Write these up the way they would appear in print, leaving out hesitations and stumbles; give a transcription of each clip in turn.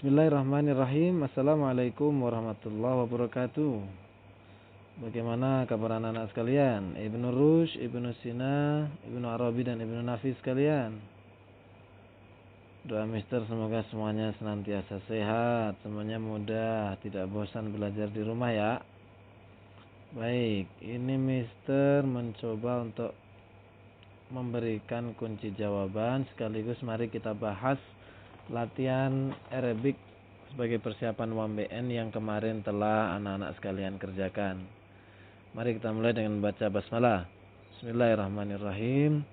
Bismillahirrahmanirrahim. Assalamualaikum warahmatullahi wabarakatuh. Bagaimana kabar anak-anak sekalian? Ibnu Rushd, Ibnu Sina, Ibnu Arabi dan Ibnu Nafis sekalian. Doa Mister semoga semuanya senantiasa sehat, semuanya mudah, tidak bosan belajar di rumah ya. Baik, ini Mister mencoba untuk memberikan kunci jawaban sekaligus mari kita bahas latihan Arabic sebagai persiapan UMBN yang kemarin telah anak-anak sekalian kerjakan. Mari kita mulai dengan baca basmalah. Bismillahirrahmanirrahim.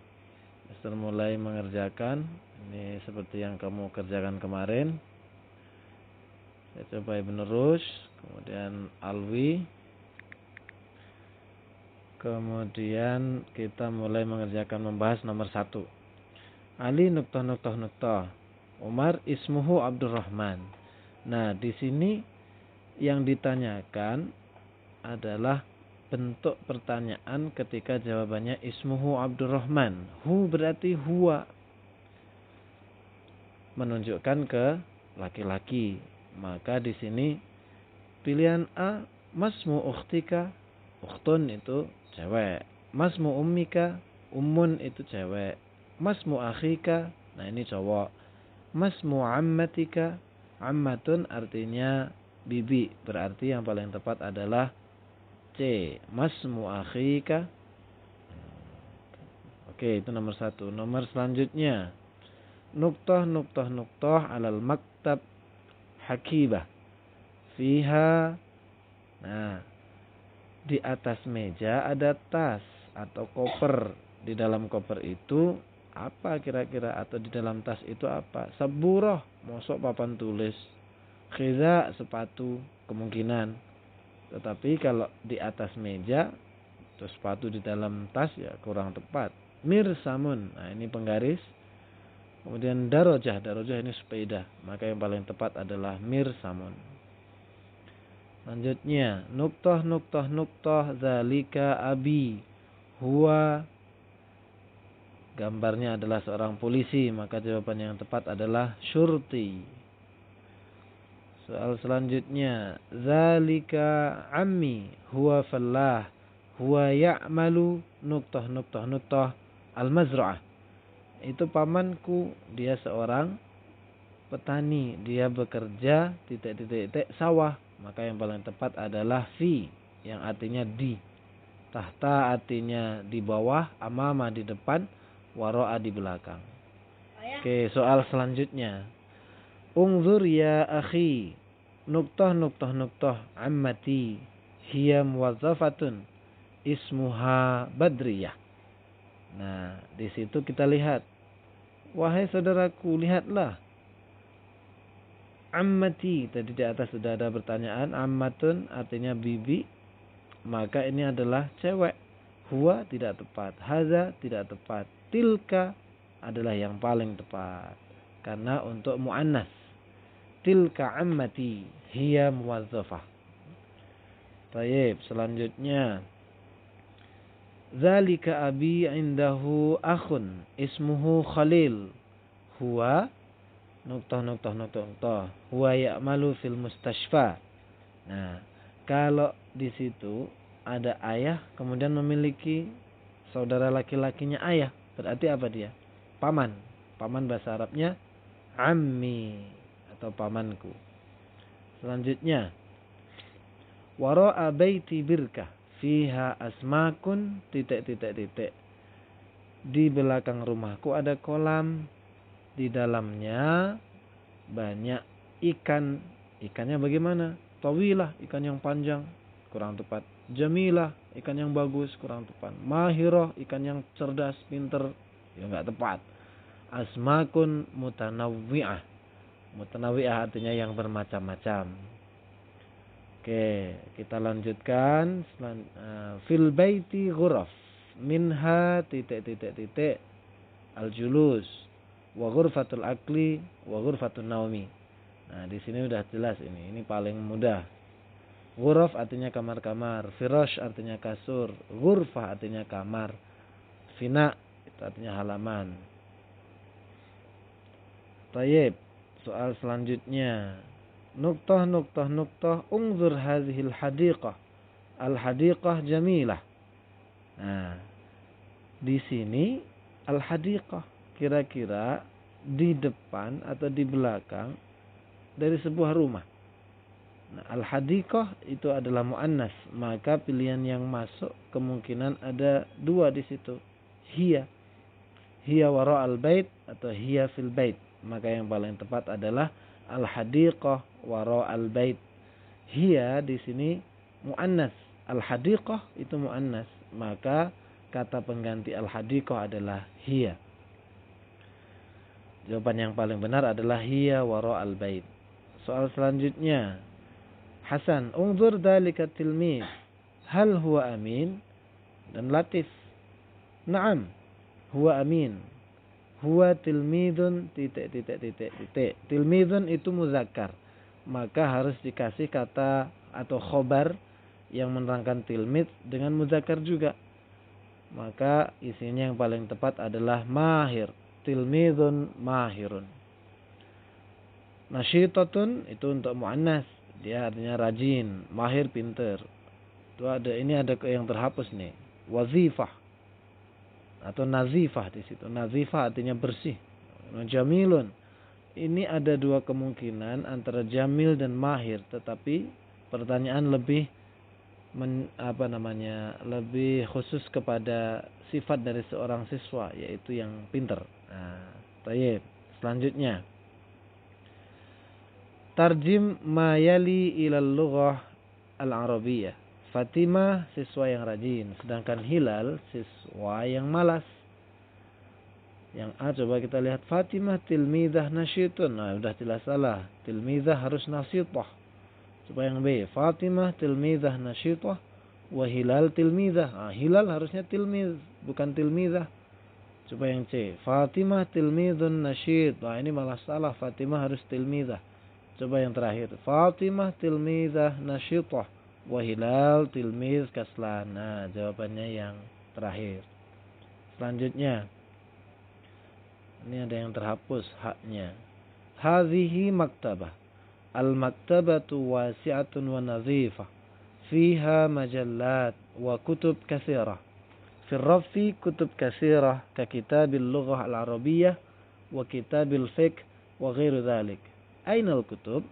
Mister mulai mengerjakan. Ini seperti yang kamu kerjakan kemarin. Saya coba Ibnu Rushd, kemudian Alwi. Kemudian kita mulai mengerjakan membahas nomor 1. Ali nuktah. Umar ismuhu Abdurrahman. Nah, di sini yang ditanyakan adalah bentuk pertanyaan ketika jawabannya ismuhu Abdurrahman. Hu berarti huwa, menunjukkan ke laki-laki. Maka di sini pilihan A, masmu ukhtika, ukhtun itu cewek. Masmu ummika, ummun itu cewek. Masmu akhika, nah ini cowok. Masmu ammatika, ammatun artinya bibi, berarti yang paling tepat adalah C. Masmu akhika. Oke, itu nomor 1. Nomor selanjutnya, nuktah alal maktab hakibah fiha. Nah, di atas meja ada tas atau koper. Di dalam koper itu apa kira-kira, atau di dalam tas itu apa? Saburah, mosok papan tulis. Khiza, sepatu, kemungkinan. Tetapi kalau di atas meja terus sepatu di dalam tas ya kurang tepat. Mirsamun, nah ini penggaris. Kemudian darojah ini sepeda, maka yang paling tepat adalah mirsamun. Selanjutnya, nuktah zalika abi huwa. Gambarnya adalah seorang polisi, maka jawaban yang tepat adalah syurti. Soal selanjutnya, zalika ammi huwa fallah huwa ya'malu nuktah al-mazra'ah. Itu pamanku, dia seorang petani, dia bekerja sawah, maka yang paling tepat adalah fi, yang artinya di. Tahta artinya di bawah, amama di depan, waro'a di belakang. Oke, soal selanjutnya. Ungzur ya akhi, nuktah ammati hiya muwazzafatun ismuha Badriyah. Nah, di situ kita lihat, wahai saudaraku, lihatlah. Ammati, tadi di atas sudah ada pertanyaan. Ammatun artinya bibi, maka ini adalah cewek. Huwa tidak tepat, haza tidak tepat, tilka adalah yang paling tepat karena untuk muannas. Tilka ammati hiya muwazzafah. Baik, selanjutnya, zalika abi indahu akhun ismuhu Khalil huwa nuktah huwa ya'malu fil mustashfa. Nah, kalau di situ ada ayah kemudian memiliki saudara laki-lakinya ayah, berarti apa dia? Paman. Paman bahasa Arabnya ammi atau pamanku. Selanjutnya, wara'a baiti birkah fiha asmakun Di belakang rumahku ada kolam, di dalamnya banyak ikan. Ikannya bagaimana? Tawilah, ikan yang panjang, kurang tepat. Jamilah, ikan yang bagus, kurang tepat. Mahirah, ikan yang cerdas, pinter, ya enggak tepat. Asmakun mutanawwi'ah. Mutanawwi'ah artinya yang bermacam-macam. Oke, kita lanjutkan. Fil baiti ghuraf minha al-julus wa ghurfatul akli wa ghurfatun naumi. Nah, di sini udah jelas ini. Ini paling mudah. Ghuraf artinya kamar-kamar, firash artinya kasur, ghurfah artinya kamar, fina itu artinya halaman. Tayyib. Soal selanjutnya. Nuktah, nuktah, nuktah. Unzur hadhil hadiqah. Al-hadiqah jamilah. Nah, di sini al-hadiqah. Kira-kira di depan atau di belakang dari sebuah rumah. Nah, al-hadiqah itu adalah muannas. Maka pilihan yang masuk kemungkinan ada dua di situ. Hiya. Hiya wara al-bait atau hiya fil bait. Maka yang paling tepat adalah al-hadiqah wara al-bait. Hiya di sini muannas. Al-hadiqah itu muannas. Maka kata pengganti al-hadiqah adalah hiya. Jawaban yang paling benar adalah hiya wara al-bait. Soal selanjutnya. Hasan, unzur dalika tilmiz. Hal huwa amin? Dan latif. Naam, huwa amin. Huwa tilmidun titik. Tilmidun itu muzakkar. Maka harus dikasih kata atau khobar yang menerangkan tilmid dengan muzakkar juga. Maka isinya yang paling tepat adalah mahir. Tilmidun mahirun. Nasyitatun itu untuk muannas. Dia artinya rajin, mahir, pinter. Ini ada yang terhapus nih. Wazifah atau nazifah di situ. Nazifah artinya bersih. Jamilun. Ini ada dua kemungkinan antara jamil dan mahir, tetapi pertanyaan lebih lebih khusus kepada sifat dari seorang siswa, yaitu yang pinter. Nah, baik. Selanjutnya. Tarjim ma yali ilal lughah al-arabiyyah. Fatimah siswa yang rajin, sedangkan Hilal siswa yang malas. Yang A coba kita lihat, Fatimah tilmidah nasyitun. Nah, sudah jelas salah. Tilmidah harus nasyitah. Coba yang B, Fatimah tilmidah nasyitah wa Hilal tilmidah. Nah, Hilal harusnya tilmiz, bukan tilmidah. Coba yang C, Fatimah tilmidun nasyid. Nah, ini malah salah. Fatimah harus tilmidah. Coba yang terakhir, Fatimah tilmidah nasyitah wa Hilal tilmiz kaslan. Nah, jawabannya yang terakhir. Selanjutnya, ini ada yang terhapus haknya. Hadhihi maktabah. Al-maktabatu wasi'atun wa nazifah. Fiha majallat wa kutub katsirah. Fi ar-rafi kutub katsirah ka kitabil lughah al-arabiyyah wa kitabil fiqh wa ghairu dzalik. Ainal kutub?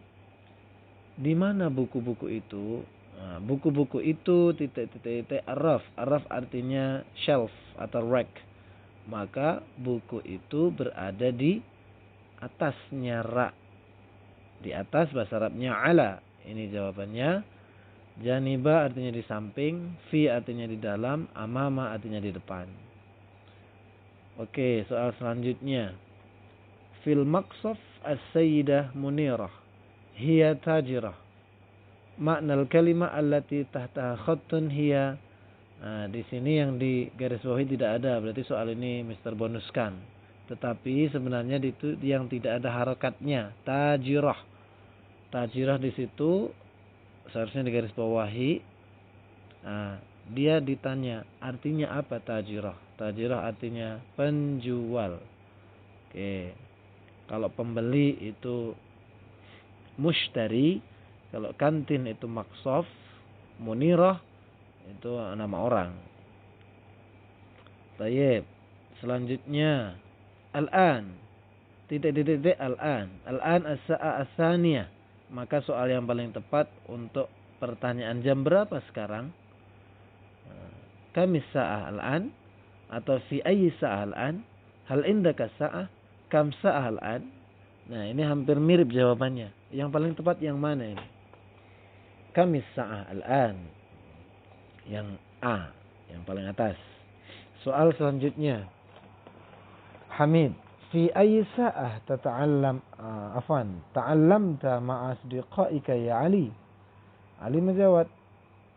Di mana buku-buku itu? Nah, buku-buku itu arraf. Arraf artinya shelf atau rack. Maka buku itu berada di atasnya ra. Di atas bahasa Arabnya ala. Ini jawabannya. Janiba artinya di samping, fi artinya di dalam, amama artinya di depan. Oke, soal selanjutnya. Fil maqsaf as-sayyidah munirah hiya tajirah. Makna al-kalimah allati tahtaha khattun hiya. Nah, di sini yang di garis bawahi tidak ada, berarti soal ini Mr. bonuskan. Tetapi sebenarnya itu yang tidak ada harakatnya, tajirah. Tajirah di situ seharusnya di garis bawahi. Nah, dia ditanya, artinya apa tajirah? Tajirah artinya penjual. Oke. Kalau pembeli itu mushtari, kalau kantin itu maqsaf, munirah itu nama orang. Baik. Selanjutnya al-an. Al-an. Al-an as-sa'a as-saniyah. Maka soal yang paling tepat untuk pertanyaan jam berapa sekarang? Kamis sa'ah al-an atau fi ayyi sa'ah al-an? Hal indaka sa'ah? Kam sa'ah al-an? Nah, ini hampir mirip jawabannya. Yang paling tepat yang mana ini? Kamis sa'ah al-an. Yang A, yang paling atas. Soal selanjutnya. Hamid, fi ayyi sa'ah ta'allamta ma'a asdiqaika ya Ali? Ali menjawab,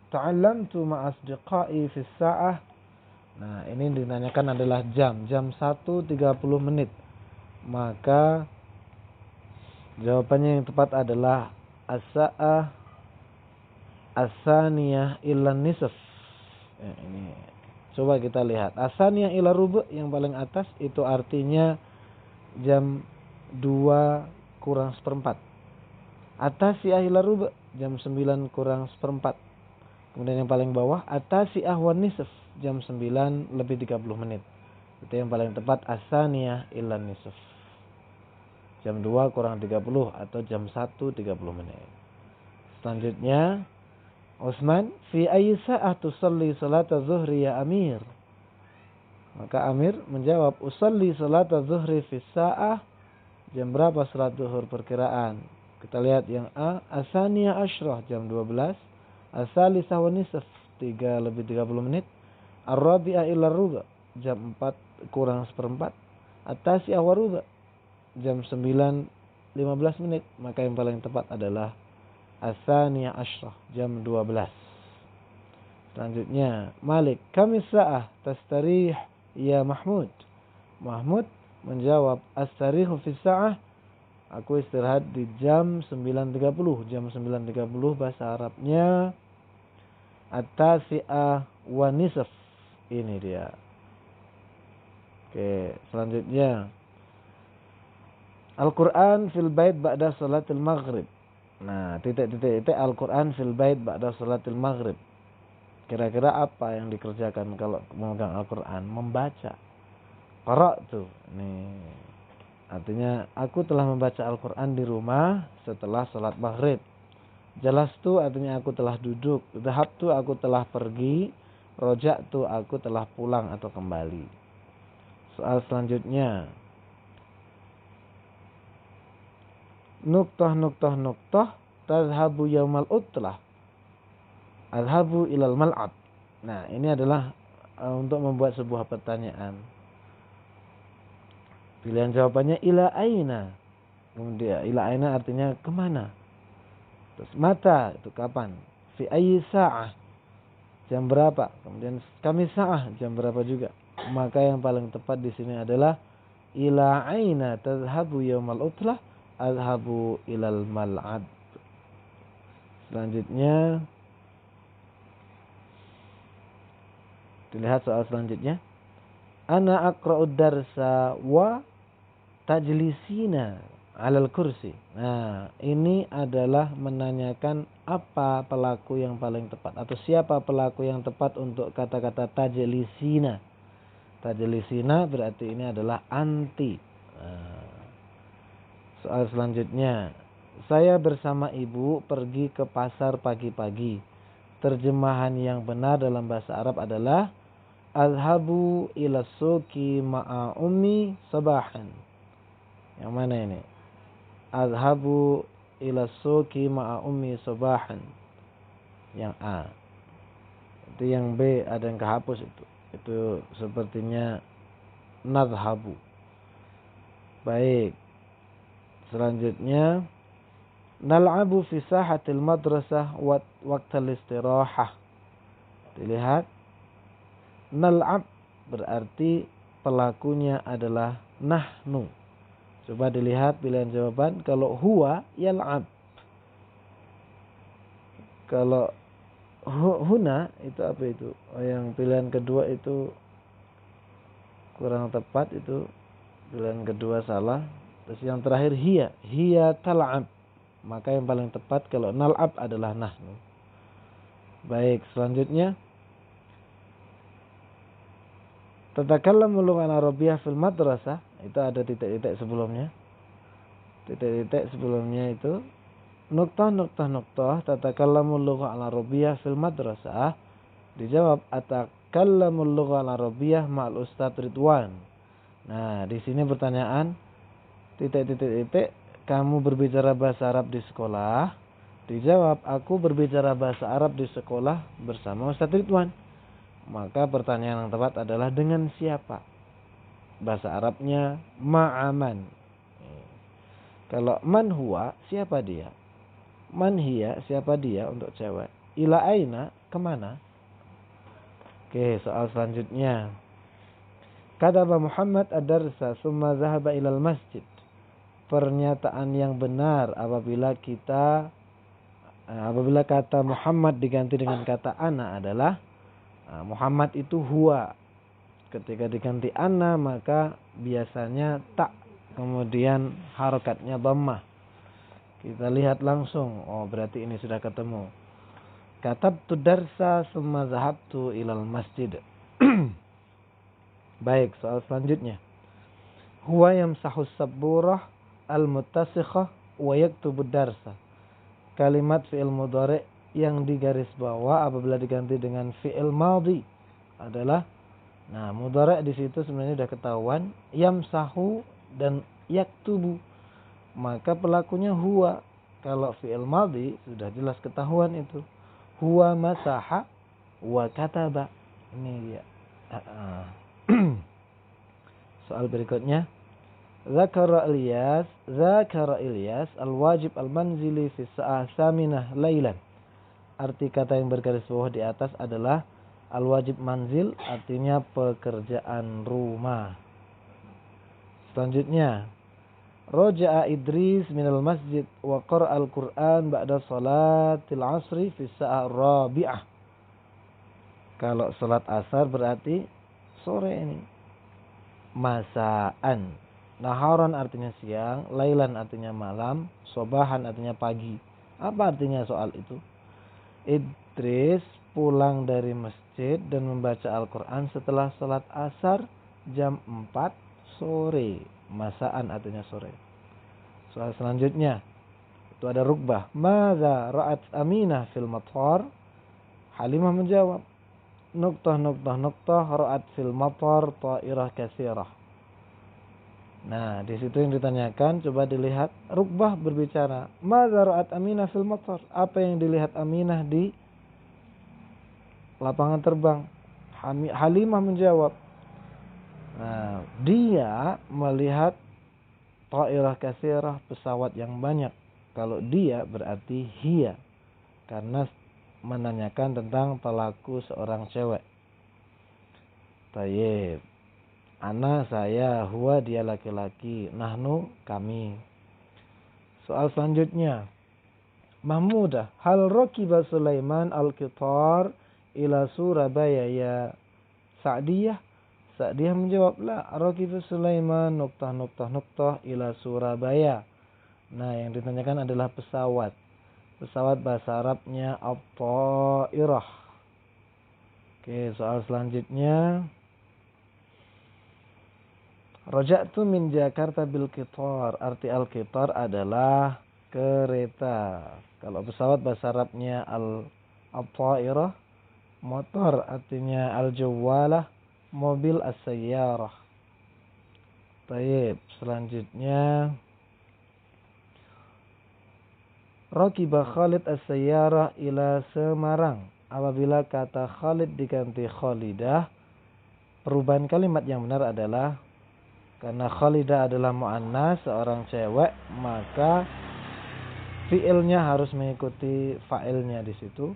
ta'allamtu ma'a asdiqai fi sa'ah. Nah, ini dinanyakan adalah jam 1:30 menit. Maka jawabannya yang tepat adalah as-sa'ah as-saniyah ila nisf. Ini coba kita lihat. As-saniyah ila rubu' yang paling atas itu artinya jam 2 kurang seperempat. At-tasi'ah ila rubu' jam 9 kurang seperempat. Kemudian yang paling bawah at-tasi'ah wan nisf jam 9 lebih 30 menit. Itu yang paling tepat as-saniyah ila nisf. Jam 2 kurang 30 atau jam 1 30 menit. Selanjutnya Utsman, fi ayyi sa'ah tusalli salat az-zuhri ya Amir? Maka Amir menjawab, usalli salat az-zuhri fi sa'ah. Jam berapa salat zuhur perkiraan? Kita lihat yang A, as-saniyah asyrah jam 12, as-salisah wa nisf 3 lebih 30 menit, ar-rabi'ah ila rubu' jam 4 kurang seperempat, at-tasi'ah wa rubu' jam 9 15 menit. Maka yang paling tepat adalah as-saniyah asyrah jam 12. Selanjutnya Malik, kami sa'ah tastarih ya Mahmud? Mahmud menjawab, astarihu fi sa'ah, aku istirahat di jam 9.30. Jam 9.30 bahasa Arabnya at-tasi'ah wa nisf. Ini dia. Oke, selanjutnya Al-Quran fil bait ba'da salatil maghrib. Nah, titik-titik Al-Quran fil bait ba'da salatil maghrib. Kira-kira apa yang dikerjakan kalau memegang Al-Quran? Membaca. Qara'tu. Nih. Artinya aku telah membaca Al-Quran di rumah setelah salat maghrib. Jalastu artinya aku telah duduk. Dhahabtu aku telah pergi. Roja'tu aku telah pulang atau kembali. Soal selanjutnya. Nuktah tazhabu yaumal utlah. Azhabu ilal mal'ab. Nah, ini adalah untuk membuat sebuah pertanyaan. Pilihan jawabannya ila aina. Kemudian ila aina artinya kemana. Terus mata itu kapan. Fi ayyi sa'ah jam berapa. Kemudian kami sa'ah jam berapa juga. Maka yang paling tepat di sini adalah ila aina tazhabu yaumal utlah. Azhabu ilal mal'ab. Selanjutnya dilihat soal selanjutnya. Ana aqra'ud darsa wa tajlisina 'alal kursi. Nah, ini adalah menanyakan apa pelaku yang paling tepat atau siapa pelaku yang tepat untuk kata-kata tajlisina. Tajlisina berarti ini adalah anti. Soal selanjutnya. Saya bersama ibu pergi ke pasar pagi-pagi. Terjemahan yang benar dalam bahasa Arab adalah Azhabu ila suki ma'a ummi sabahan. Yang mana ini? Azhabu ila suki ma'a ummi sabahan. Yang A. Itu yang B ada yang kehapus itu. Itu sepertinya nadhabu. Baik. Selanjutnya nal'abu fi sahatil madrasah waqtal istirahah. Dilihat. Nal'ab berarti pelakunya adalah nahnu. Coba dilihat pilihan jawaban. Kalau huwa yal'ab. Kalau huna itu apa itu? Yang pilihan kedua itu kurang tepat, itu pilihan kedua salah. Terus yang terakhir hiya tal'ab. Maka yang paling tepat kalau nal'ab adalah nahnu. Baik, selanjutnya tatakallamu lughatan arabiyyah fil madrasah. Itu ada titik-titik sebelumnya. Titik-titik sebelumnya itu nuktah tatakallamu lughatan arabiyyah fil madrasah. Dijawab atakallamu lughatan arabiyyah ma'al Ustaz Ridwan. Nah, di sini pertanyaan titik-titik kamu berbicara bahasa Arab di sekolah. Dijawab aku berbicara bahasa Arab di sekolah bersama Ustaz Ridwan. Maka pertanyaan yang tepat adalah dengan siapa? Bahasa Arabnya ma'aman. Kalau man huwa, siapa dia? Man hiya, siapa dia untuk cewek? Ila aina, kemana? Oke, soal selanjutnya. Kataba Muhammad ad-darsa summa zahaba ilal masjid. Pernyataan yang benar apabila kata Muhammad diganti dengan kata ana adalah Muhammad itu huwa. Ketika diganti ana maka biasanya tak, kemudian harokatnya dhammah. Kita lihat langsung. Oh, berarti ini sudah ketemu. Katabtu darsa summa zahabtu ilal masjid. Baik, soal selanjutnya. Huwa yamsahu sabburah al-muttasikhah wa yaktubu darsa. Kalimat fi'il mudhari' yang digaris bawah apabila diganti dengan fi'il madhi adalah, nah, mudhari' di situ sebenarnya sudah ketahuan, yamsahu dan yaktubu. Maka pelakunya huwa. Kalau fi'il madhi sudah jelas ketahuan itu. Huwa masaha wa kataba. Ini dia. Soal berikutnya. Zakara Ilyas al-wajib al-manzili fi sa'ah saminah lailan. Arti kata yang bergaris bawah di atas adalah al-wajib manzil, artinya pekerjaan rumah. Selanjutnya, Raja'a Idris minal masjid wa qara'a al-Qur'an ba'da salatil asri fi sa'ah rabi'ah. Kalau salat asar berarti sore ini. Masaan. Naharan artinya siang, lailan artinya malam, sobahan artinya pagi. Apa artinya soal itu? Idris pulang dari masjid dan membaca Al-Quran setelah salat asar jam 4 sore. Masaan artinya sore. Soal selanjutnya, itu ada rukbah. Madza ra'at Aminah fil matar? Halimah menjawab, nuktah ra'at fil matar ta'irah katsirah. Nah, di situ yang ditanyakan, coba dilihat. Rukbah berbicara, madza ra'at Aminah fil matar? Apa yang dilihat Aminah di lapangan terbang? Halimah menjawab, nah, dia melihat ta'irah katsirah, pesawat yang banyak. Kalau dia berarti hiya, karena menanyakan tentang pelaku seorang cewek. Tayyib. Ana saya, huwa dia laki-laki, nahnu kami. Soal selanjutnya. Mahmudah, hal rakiba Sulaiman al-qitar ila Surabaya ya Sa'diyah? Sa'diyah menjawab, la, rakiba Sulaiman nuktah ila Surabaya. Nah, yang ditanyakan adalah pesawat. Pesawat bahasa Arabnya at-ta'irah. Oke, soal selanjutnya. Raja'tu min Jakarta bil qitar. Arti al-qitar adalah kereta. Kalau pesawat bahasa Arabnya al-ta'irah. Motor artinya al-jawwalah. Mobil as-sayyarah. Baik, selanjutnya. Rakiba Khalid as-sayyarah ila Semarang. Apabila kata Khalid diganti Khalidah, perubahan kalimat yang benar adalah, karena Khalidah adalah mu'annas, seorang cewek, maka fiilnya harus mengikuti fa'ilnya di situ.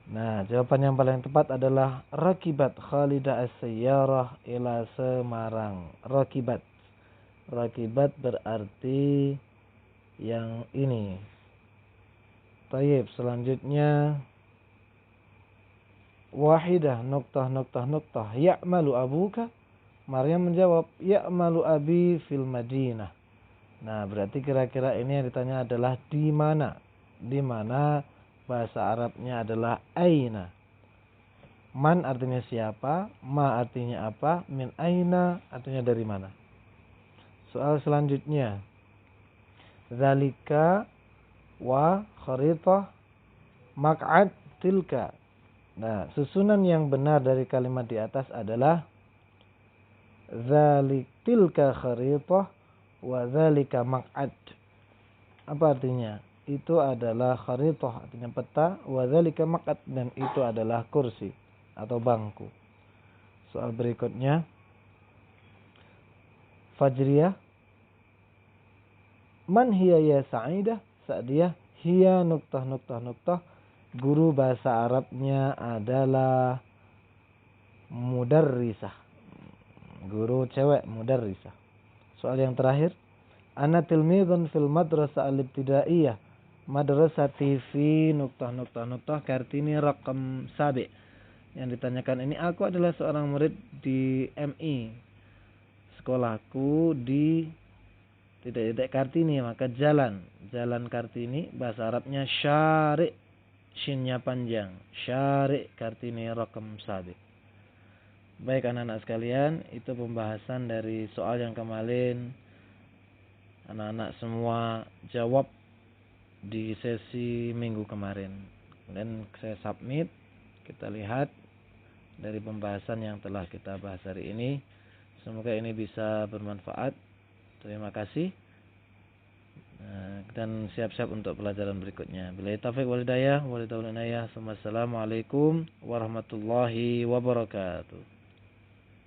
Nah, jawaban yang paling tepat adalah rakibat Khalidah as-sayyarah ila Semarang. Rakibat. Rakibat berarti yang ini. Tayyib, selanjutnya. Wahidah nuktah. Ya'malu abuka? Maryam menjawab, ya'malu abi fil Madinah. Nah, berarti kira-kira ini yang ditanya adalah di mana? Di mana bahasa Arabnya adalah aina. Man artinya siapa, ma artinya apa, min aina artinya dari mana. Soal selanjutnya. Zalika wa kharitah maq'ad tilka. Nah, susunan yang benar dari kalimat di atas adalah dzalik tilka kharitah wa dzalika maq'ad. Apa artinya? Itu adalah kharitah, artinya peta, wa dzalika maq'ad, dan itu adalah kursi atau bangku. Soal berikutnya. Fajriyah. Man hiya ya Sa'idah? Sa'diyah. Hiya nuktah. Guru bahasa Arabnya adalah mudarrisah. Guru cewek, mudarrisah. Soal yang terakhir. Ana tilmidhun fil madrasah al-ibtidaiyah. Madrasati fi nuktah. Kartini rakam sabi. Yang ditanyakan ini, aku adalah seorang murid di MI. Sekolahku di titik-titik Kartini, maka jalan. Jalan Kartini bahasa Arabnya syari', shinnya panjang. Syari' Kartini rakam sabi. Baik anak-anak sekalian, itu pembahasan dari soal yang kemarin anak-anak semua jawab di sesi minggu kemarin. Kemudian saya submit, kita lihat dari pembahasan yang telah kita bahas hari ini. Semoga ini bisa bermanfaat. Terima kasih. Dan siap-siap untuk pelajaran berikutnya. Billahi taufiq wal hidayah, wassalamualaikum warahmatullahi wabarakatuh.